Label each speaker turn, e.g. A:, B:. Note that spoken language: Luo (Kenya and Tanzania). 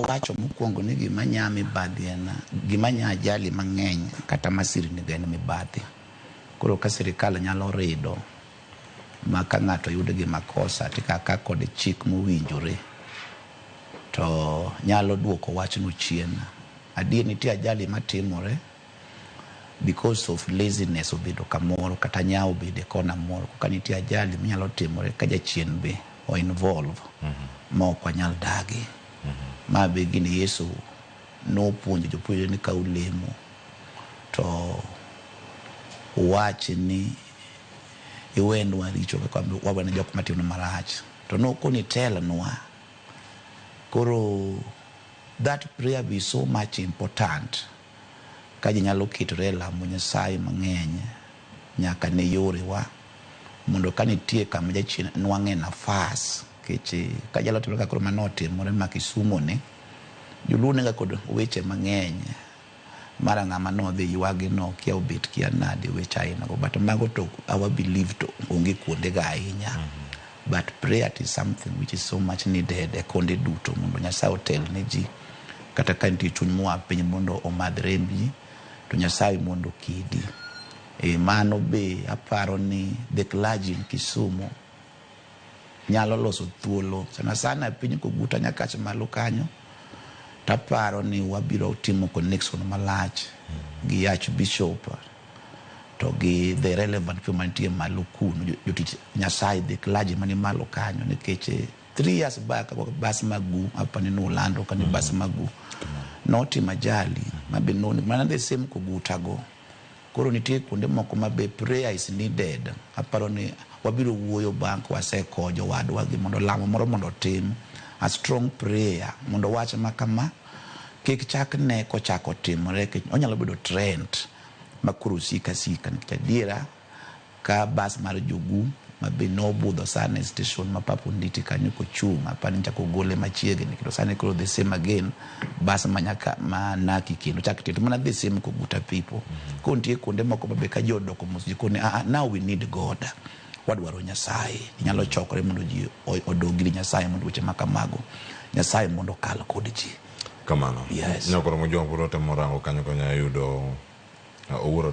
A: wacho mokwongo ni gimanya mibadhi en gimanya ajali mang'eny kata masiri ni gene mibadhi. Koro ka sirikal nyalo rido ma ka ng'ato yudo gi makosa tikaka kod chik mowinjore to nyalo duoko wach no chien. Adier nitie ajali matimore because of laziness obedo kamoro kata nyao bede kona moro. Ka nitie ajali minyalo timore ka jachien be o involve ma ok wanyal dagi. Ma be gini Yesu no puonjo jopuonjre ni ka ulemo to wach ni iwendwa richo ka wabana jok matimo marach to no koni telnwa. Koro that prayer be so much important ka nyalo kitore lamo Nyasaye mang'eny nyaka ne yore wa mondo ka nitie kama jachien nwang'e nafas keche ka jalo timo ka koro manotimore ma Kisumo ne jolune ga kod weche mang'eny mara ng'ama no dhi ywagi no kia obet kia nade weche aina go but mago to our belief to onge kuonde ga ahinya. But prayer is something which is so much needed e konde duto mondo Nyasaye otel ne ji kata ka nitie chuny moa piny mondo omadh rembi to Nyasaye mondo kidi. Mano be aparo ni the clergy in Kisumo nyalo loso thuolo sana piny koguta nyaka malo kanyo taparo ni wabiro timo connection malach gi Archbishop to gi the relevant people mantie malo kuno jotich Nyasaye the clergy mani malo kanyo nikech 3 years back bas magu apani no lando kan bas magu noti majali mabe noni mana the same koguta go. Koro nitie kuonde moko mabe prayer is needed. Aparo ni wabiro wuoyo bank wasekojo wadwa gi mondo lamo moro mondo tim a strong prayer mondo wach makama kik chak ne ko chako timore ke onyalo bedo trend makuru sika nikech adiera ka bas mar jogu mabe no budho sana station mapapu nditi kanyo kochung apani chako gole machiegni kito sana koro the same again bas manyaka manaki kendo chak tito mana the same koguta people. Kontie konde moko mabe ka jodoko musjikone now we need God. Wadwaro Nyasaye nyalo chokore mondo ji odogri Nyasaye mondo weche makamago Nyasaye mondo kal kod ji
B: kamano.
A: Yes.
B: Nyakoro mo jompo to morango kanyo konya yudo owuoro